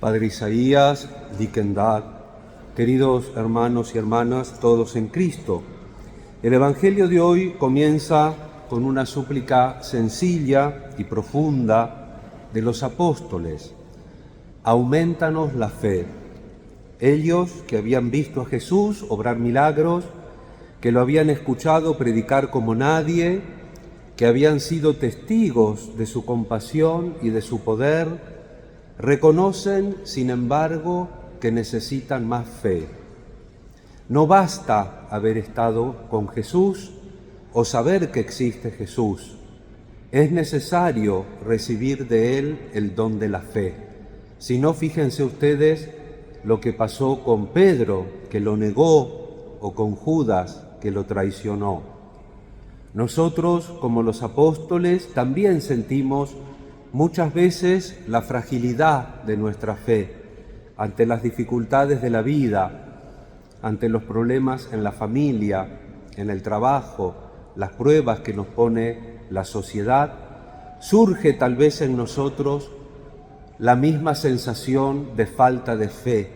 Padre Isaías, Dikendad, queridos hermanos y hermanas, todos en Cristo. El Evangelio de hoy comienza con una súplica sencilla y profunda de los apóstoles. Aumentanos la fe. Ellos, que habían visto a Jesús obrar milagros, que lo habían escuchado predicar como nadie, que habían sido testigos de su compasión y de su poder, reconocen, sin embargo, que necesitan más fe. No basta haber estado con Jesús o saber que existe Jesús. Es necesario recibir de Él el don de la fe. Si no, fíjense ustedes lo que pasó con Pedro, que lo negó, o con Judas, que lo traicionó. Nosotros, como los apóstoles, también sentimos muchas veces la fragilidad de nuestra fe ante las dificultades de la vida, ante los problemas en la familia, en el trabajo, las pruebas que nos pone la sociedad. Surge tal vez en nosotros la misma sensación de falta de fe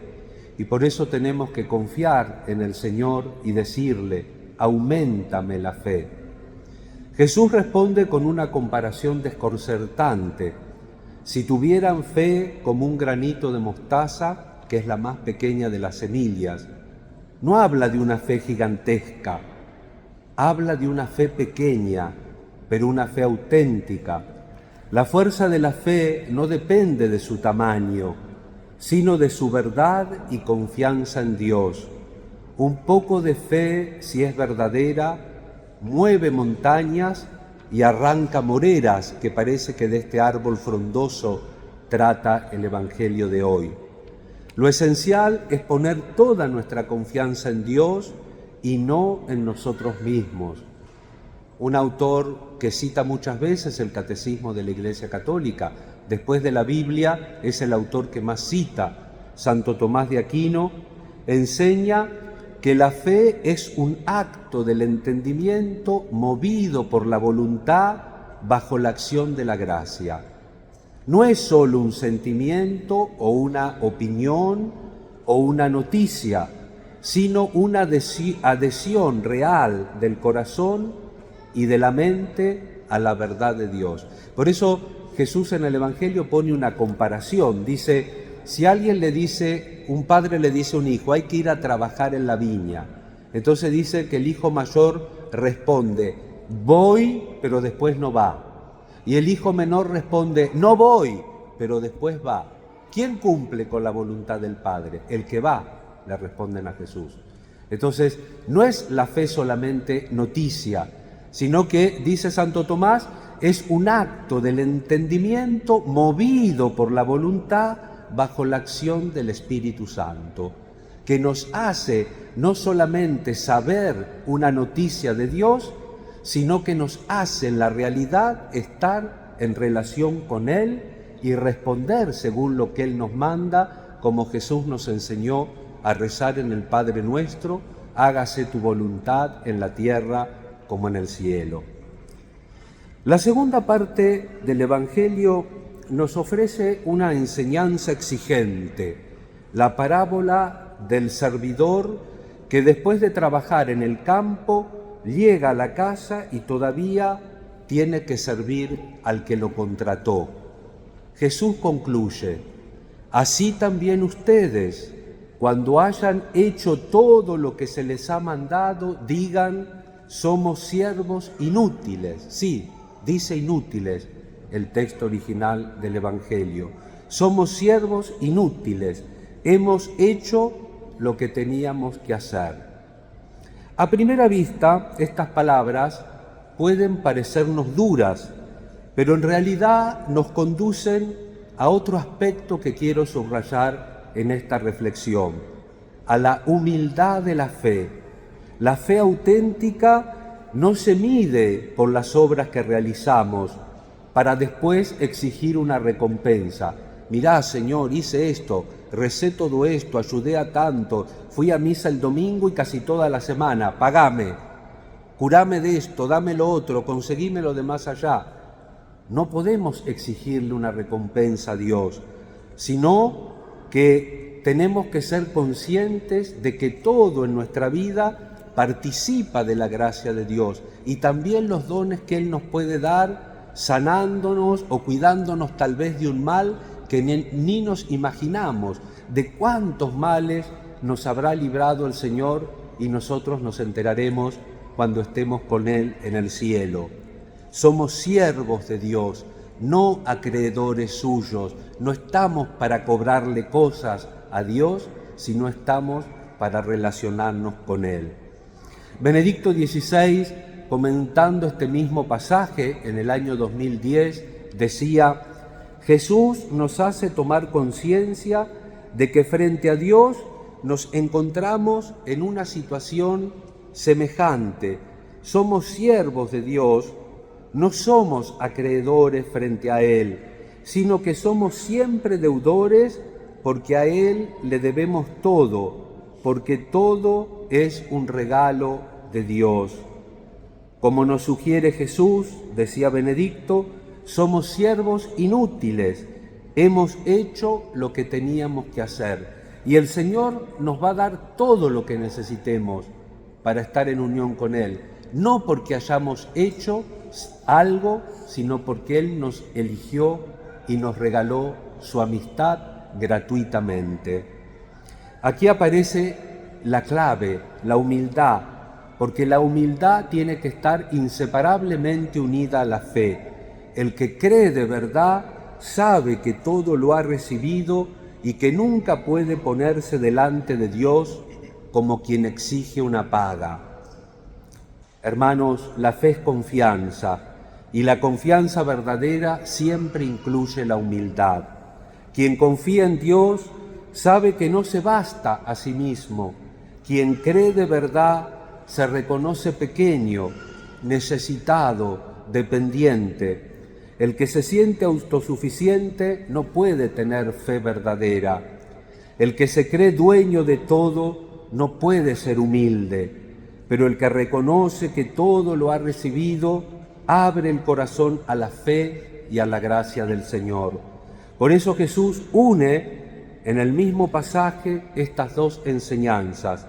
y por eso tenemos que confiar en el Señor y decirle: auméntame la fe. Jesús responde con una comparación desconcertante. Si tuvieran fe como un granito de mostaza, que es la más pequeña de las semillas, no habla de una fe gigantesca, habla de una fe pequeña, pero una fe auténtica. La fuerza de la fe no depende de su tamaño, sino de su verdad y confianza en Dios. Un poco de fe, si es verdadera, mueve montañas y arranca moreras, que parece que de este árbol frondoso trata el Evangelio de hoy. Lo esencial es poner toda nuestra confianza en Dios y no en nosotros mismos. Un autor que cita muchas veces el Catecismo de la Iglesia Católica, después de la Biblia, es el autor que más cita, Santo Tomás de Aquino, enseña que la fe es un acto del entendimiento movido por la voluntad bajo la acción de la gracia. No es solo un sentimiento o una opinión o una noticia, sino una adhesión real del corazón y de la mente a la verdad de Dios. Por eso Jesús en el Evangelio pone una comparación, dice: si alguien le dice, un padre le dice a un hijo, hay que ir a trabajar en la viña. Entonces dice que el hijo mayor responde: voy, pero después no va. Y el hijo menor responde: no voy, pero después va. ¿Quién cumple con la voluntad del Padre? El que va, le responden a Jesús. Entonces, no es la fe solamente noticia, sino que, dice Santo Tomás, es un acto del entendimiento movido por la voluntad bajo la acción del Espíritu Santo, que nos hace no solamente saber una noticia de Dios, sino que nos hace en la realidad estar en relación con Él y responder según lo que Él nos manda, como Jesús nos enseñó a rezar en el Padre Nuestro: hágase tu voluntad en la tierra como en el cielo. La segunda parte del Evangelio nos ofrece una enseñanza exigente, la parábola del servidor que después de trabajar en el campo llega a la casa y todavía tiene que servir al que lo contrató. Jesús concluye: así también ustedes, cuando hayan hecho todo lo que se les ha mandado, digan: somos siervos inútiles. Sí, dice inútiles el texto original del Evangelio. Somos siervos inútiles, hemos hecho lo que teníamos que hacer. A primera vista, estas palabras pueden parecernos duras, pero en realidad nos conducen a otro aspecto que quiero subrayar en esta reflexión: a la humildad de la fe. La fe auténtica no se mide por las obras que realizamos, para después exigir una recompensa. Mirá, Señor, hice esto, recé todo esto, ayudé a tanto, fui a misa el domingo y casi toda la semana, pagame, curame de esto, dame lo otro, conseguíme lo de más allá. No podemos exigirle una recompensa a Dios, sino que tenemos que ser conscientes de que todo en nuestra vida participa de la gracia de Dios y también los dones que Él nos puede dar, sanándonos o cuidándonos tal vez de un mal que ni nos imaginamos, de cuántos males nos habrá librado el Señor y nosotros nos enteraremos cuando estemos con Él en el cielo. Somos siervos de Dios, no acreedores suyos. No estamos para cobrarle cosas a Dios, sino estamos para relacionarnos con Él. Benedicto XVI, comentando este mismo pasaje en el año 2010, decía: Jesús nos hace tomar conciencia de que frente a Dios nos encontramos en una situación semejante. Somos siervos de Dios, no somos acreedores frente a Él, sino que somos siempre deudores porque a Él le debemos todo, porque todo es un regalo de Dios. Como nos sugiere Jesús, decía Benedicto, somos siervos inútiles, hemos hecho lo que teníamos que hacer y el Señor nos va a dar todo lo que necesitemos para estar en unión con Él, no porque hayamos hecho algo, sino porque Él nos eligió y nos regaló su amistad gratuitamente. Aquí aparece la clave, la humildad, porque la humildad tiene que estar inseparablemente unida a la fe. El que cree de verdad sabe que todo lo ha recibido y que nunca puede ponerse delante de Dios como quien exige una paga. Hermanos, la fe es confianza y la confianza verdadera siempre incluye la humildad. Quien confía en Dios sabe que no se basta a sí mismo. Quien cree de verdad se reconoce pequeño, necesitado, dependiente. El que se siente autosuficiente no puede tener fe verdadera. El que se cree dueño de todo no puede ser humilde, pero el que reconoce que todo lo ha recibido abre el corazón a la fe y a la gracia del Señor. Por eso Jesús une en el mismo pasaje estas dos enseñanzas,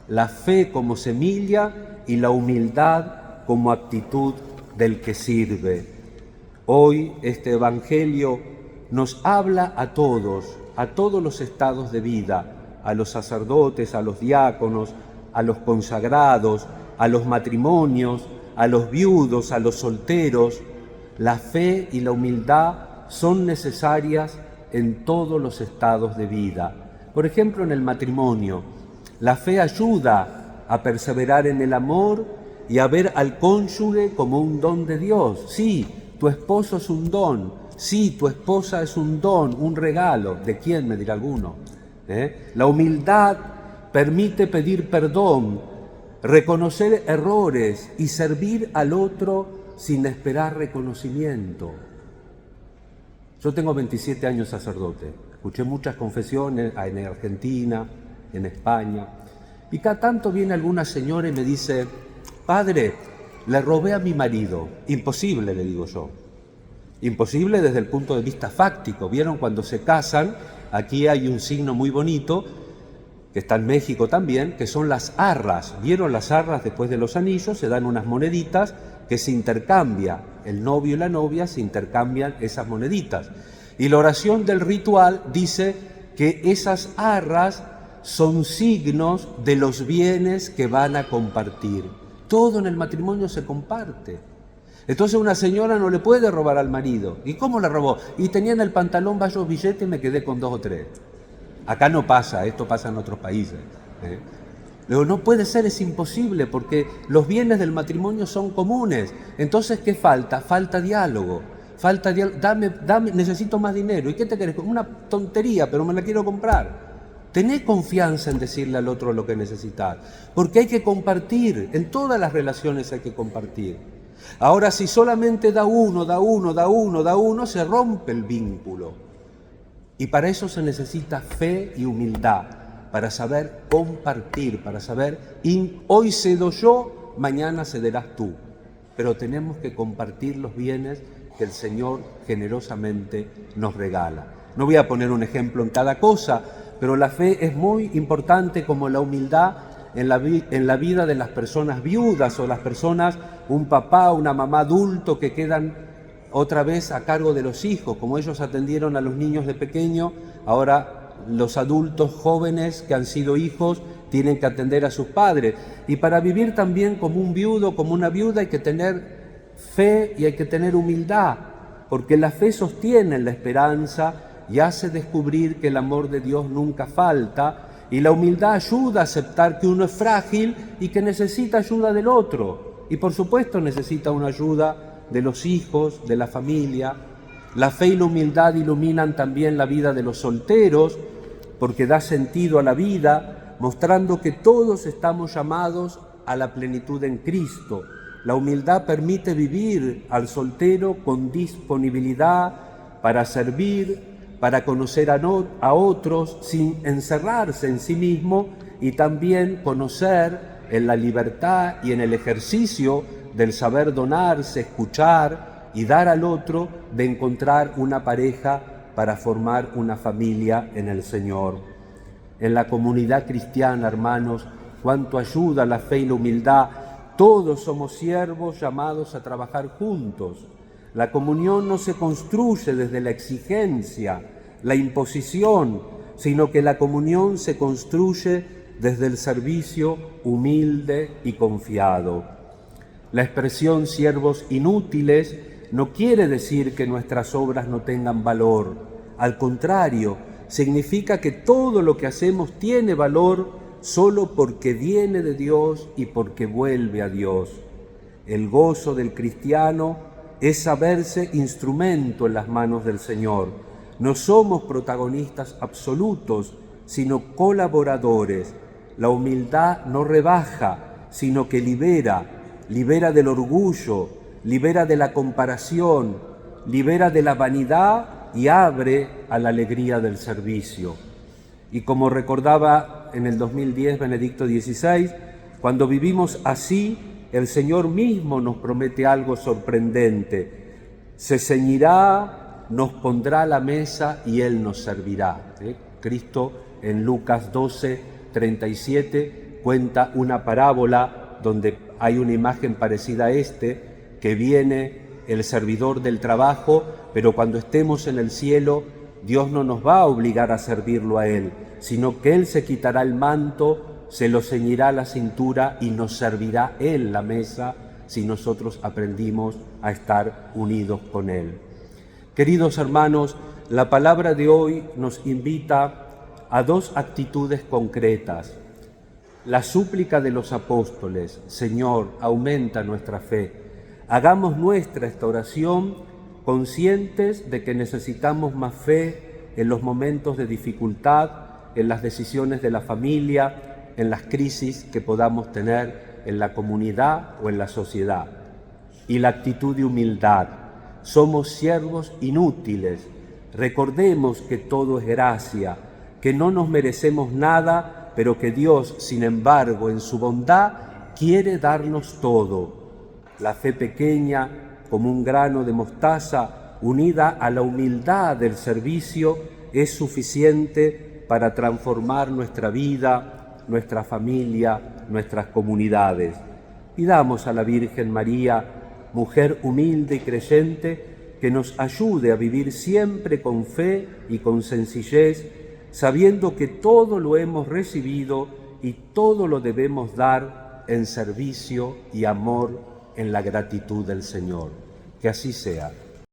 la fe como semilla y la humildad como actitud del que sirve. Hoy este Evangelio nos habla a todos los estados de vida, a los sacerdotes, a los diáconos, a los consagrados, a los matrimonios, a los viudos, a los solteros. La fe y la humildad son necesarias en todos los estados de vida. Por ejemplo, en el matrimonio, la fe ayuda a perseverar en el amor y a ver al cónyuge como un don de Dios. Sí, tu esposo es un don, sí, tu esposa es un don, un regalo. ¿De quién? Me dirá alguno. La humildad permite pedir perdón, reconocer errores y servir al otro sin esperar reconocimiento. Yo tengo 27 años sacerdote, escuché muchas confesiones en Argentina, en España, y cada tanto viene alguna señora y me dice: padre, le robé a mi marido. Imposible, le digo yo. Imposible desde el punto de vista fáctico. ¿Vieron cuando se casan? Aquí hay un signo muy bonito, que está en México también, que son las arras. ¿Vieron las arras después de los anillos? Se dan unas moneditas que se intercambian. El novio y la novia se intercambian esas moneditas. Y la oración del ritual dice que esas arras son signos de los bienes que van a compartir. Todo en el matrimonio se comparte. Entonces una señora no le puede robar al marido. ¿Y cómo le robó? Y tenía en el pantalón varios billetes y me quedé con 2 o 3. Acá no pasa, esto pasa en otros países. Luego, no puede ser, es imposible, porque los bienes del matrimonio son comunes. Entonces, ¿qué falta? Falta diálogo. Dame, necesito más dinero. ¿Y qué te querés? Una tontería, pero me la quiero comprar. Tené confianza en decirle al otro lo que necesitas, porque hay que compartir, en todas las relaciones hay que compartir. Ahora, si solamente da uno, se rompe el vínculo. Y para eso se necesita fe y humildad, para saber compartir, para saber, hoy cedo yo, mañana cederás tú. Pero tenemos que compartir los bienes que el Señor generosamente nos regala. No voy a poner un ejemplo en cada cosa, pero la fe es muy importante como la humildad en la vida de las personas viudas o las personas, un papá, una mamá adulto que quedan otra vez a cargo de los hijos. Como ellos atendieron a los niños de pequeño, ahora los adultos jóvenes que han sido hijos tienen que atender a sus padres. Y para vivir también como un viudo, como una viuda, hay que tener fe y hay que tener humildad, porque la fe sostiene la esperanza y hace descubrir que el amor de Dios nunca falta, y la humildad ayuda a aceptar que uno es frágil y que necesita ayuda del otro, y por supuesto necesita una ayuda de los hijos, de la familia. La fe y la humildad iluminan también la vida de los solteros, porque da sentido a la vida, mostrando que todos estamos llamados a la plenitud en Cristo. La humildad permite vivir al soltero con disponibilidad para servir, para conocer a otros sin encerrarse en sí mismo, y también conocer en la libertad y en el ejercicio del saber donarse, escuchar y dar al otro, de encontrar una pareja para formar una familia en el Señor. En la comunidad cristiana, hermanos, cuánto ayuda la fe y la humildad. Todos somos siervos llamados a trabajar juntos. La comunión no se construye desde la exigencia, la imposición, sino que la comunión se construye desde el servicio humilde y confiado. La expresión siervos inútiles no quiere decir que nuestras obras no tengan valor. Al contrario, significa que todo lo que hacemos tiene valor solo porque viene de Dios y porque vuelve a Dios. El gozo del cristiano es saberse instrumento en las manos del Señor. No somos protagonistas absolutos, sino colaboradores. La humildad no rebaja, sino que libera del orgullo, libera de la comparación, libera de la vanidad y abre a la alegría del servicio. Y como recordaba en el 2010 Benedicto XVI, cuando vivimos así, el Señor mismo nos promete algo sorprendente. Se ceñirá, nos pondrá a la mesa y Él nos servirá. Cristo en Lucas 12:37 cuenta una parábola donde hay una imagen parecida a que viene el servidor del trabajo, pero cuando estemos en el cielo, Dios no nos va a obligar a servirlo a Él, sino que Él se quitará el manto, se lo ceñirá a la cintura y nos servirá Él la mesa si nosotros aprendimos a estar unidos con Él. Queridos hermanos, la palabra de hoy nos invita a dos actitudes concretas. La súplica de los apóstoles: Señor, aumenta nuestra fe. Hagamos nuestra esta oración conscientes de que necesitamos más fe en los momentos de dificultad, en las decisiones de la familia, en las crisis que podamos tener en la comunidad o en la sociedad. Y la actitud de humildad: somos siervos inútiles. Recordemos que todo es gracia, que no nos merecemos nada, pero que Dios, sin embargo, en su bondad, quiere darnos todo. La fe pequeña, como un grano de mostaza, unida a la humildad del servicio, es suficiente para transformar nuestra vida, nuestra familia, nuestras comunidades. Pidamos a la Virgen María, mujer humilde y creyente, que nos ayude a vivir siempre con fe y con sencillez, sabiendo que todo lo hemos recibido y todo lo debemos dar en servicio y amor, en la gratitud del Señor. Que así sea.